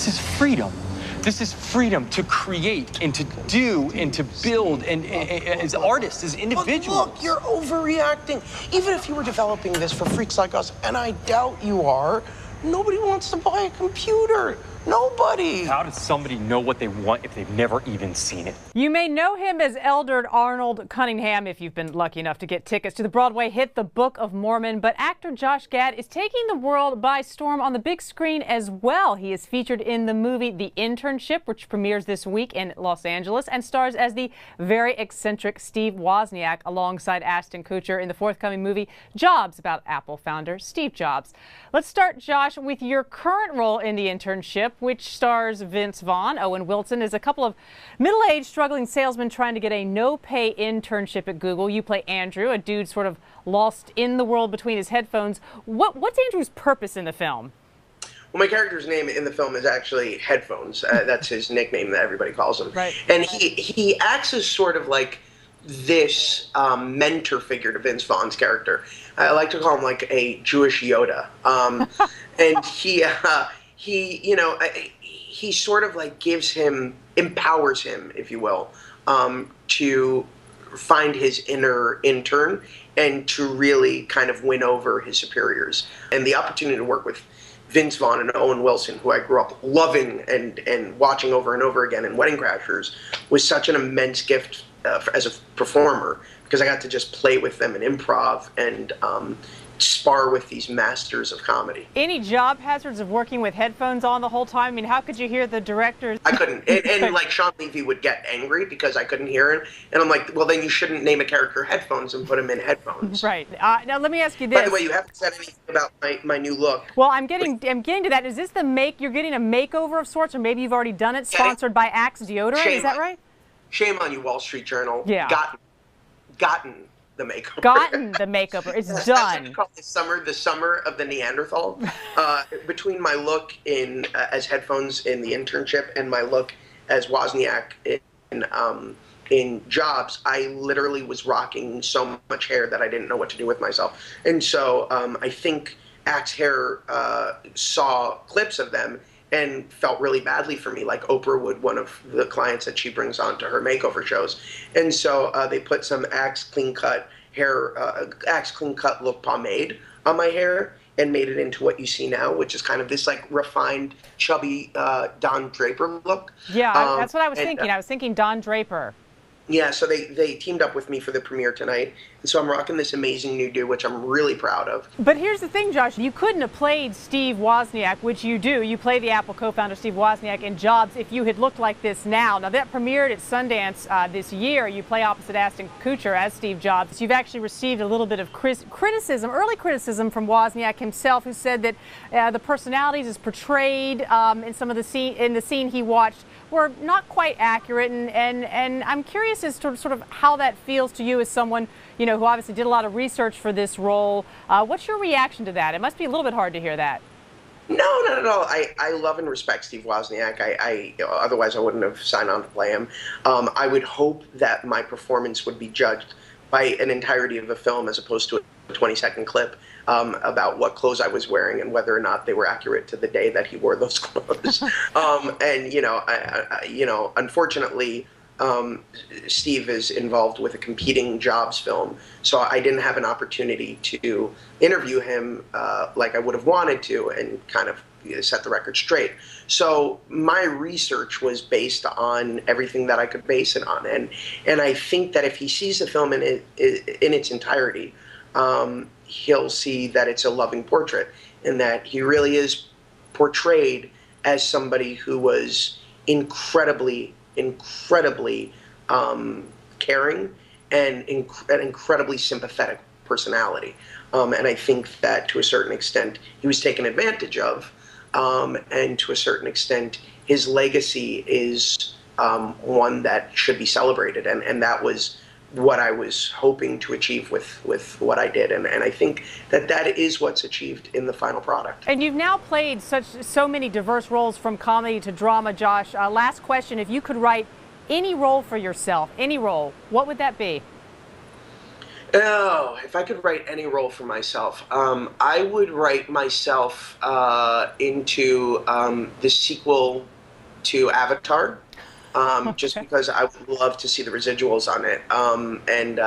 This is freedom. This is freedom to create and to do and to build and as artists, as individuals. Look, you're overreacting. Even if you were developing this for freaks like us, and I doubt you are, nobody wants to buy a computer. Nobody. How does somebody know what they want if they've never even seen it? You may know him as Elder Arnold Cunningham if you've been lucky enough to get tickets to the Broadway hit The Book of Mormon, but actor Josh Gad is taking the world by storm on the big screen as well. He is featured in the movie The Internship, which premieres this week in Los Angeles and stars as the very eccentric Steve Wozniak alongside Ashton Kutcher in the forthcoming movie Jobs, about Apple founder Steve Jobs. Let's start, Josh, with your current role in The Internship, which stars Vince Vaughn. Owen Wilson is a couple of middle-aged struggling salesmen trying to get a no-pay internship at Google. You play Andrew, a dude sort of lost in the world between his headphones. What's Andrew's purpose in the film? Well, my character's name in the film is actually Headphones. That's his nickname that everybody calls him. Right. And he acts as sort of like this mentor figure to Vince Vaughn's character. I like to call him like a Jewish Yoda. And he sort of like empowers him, if you will, to find his inner intern and to really kind of win over his superiors. And the opportunity to work with Vince Vaughn and Owen Wilson, who I grew up loving and watching over and over again in Wedding Crashers, was such an immense gift as a performer, because I got to just play with them and improv and spar with these masters of comedy. Any job hazards of working with headphones on the whole time? I mean, how could you hear the directors? I couldn't. And like Sean Levy would get angry because I couldn't hear it. And I'm like, well, then you shouldn't name a character Headphones and put him in headphones. Right. Now, let me ask you this. By the way, you haven't said anything about my new look. Well, I'm getting to that. Is this you're getting a makeover of sorts, or maybe you've already done it, sponsored by Axe Deodorant? Is that right? Shame on you, Wall Street Journal. Yeah. Gotten the makeover. Gotten the makeover. It's done. That's what you call the summer of the Neanderthal. Between my look as Headphones in The Internship and my look as Wozniak in Jobs, I literally was rocking so much hair that I didn't know what to do with myself. And so I think Axe Hair saw clips of them and felt really badly for me, like Oprah would, one of the clients that she brings on to her makeover shows. And so they put some Axe Clean Cut look pomade on my hair and made it into what you see now, which is kind of this like refined, chubby Don Draper look. Yeah, that's what I was thinking. I was thinking Don Draper. Yeah, so they teamed up with me for the premiere tonight, and so I'm rocking this amazing new do, which I'm really proud of. But here's the thing, Josh, you couldn't have played Steve Wozniak, which you do. You play the Apple co-founder Steve Wozniak in Jobs if you had looked like this now. Now, that premiered at Sundance this year. You play opposite Ashton Kutcher as Steve Jobs. You've actually received a little bit of criticism, early criticism from Wozniak himself, who said that the personalities as portrayed in some of the scene he watched were not quite accurate, and I'm curious as to sort of how that feels to you as someone, you know, who obviously did a lot of research for this role. What's your reaction to that? It must be a little bit hard to hear that. No, not at all. I love and respect Steve Wozniak. Otherwise I wouldn't have signed on to play him. I would hope that my performance would be judged by an entirety of the film as opposed to a 20-second clip about what clothes I was wearing and whether or not they were accurate to the day that he wore those clothes. And unfortunately, Steve is involved with a competing Jobs film, so I didn't have an opportunity to interview him like I would have wanted to and kind of set the record straight. So my research was based on everything that I could base it on, and I think that if he sees the film in its entirety, he'll see that it's a loving portrait and that he really is portrayed as somebody who was incredibly caring and an incredibly sympathetic personality. And I think that to a certain extent he was taken advantage of, and to a certain extent his legacy is one that should be celebrated, and that was what I was hoping to achieve with what I did, and I think that is what's achieved in the final product. And you've now played so many diverse roles, from comedy to drama, Josh. Last question, if you could write any role for yourself, any role, what would that be? Oh, if I could write any role for myself, I would write myself into the sequel to Avatar, just Okay. because I would love to see the residuals on it. And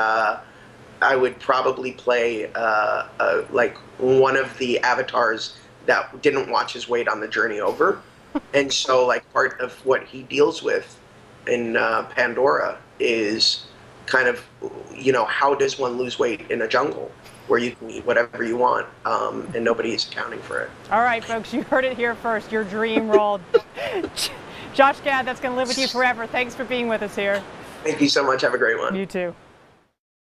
I would probably play like one of the avatars that didn't watch his weight on the journey over. And so, like, part of what he deals with in Pandora is kind of, how does one lose weight in a jungle where you can eat whatever you want, and nobody is accounting for it. All right, folks, you heard it here first. Your dream role. Josh Gad, that's going to live with you forever. Thanks for being with us here. Thank you so much. Have a great one. You too.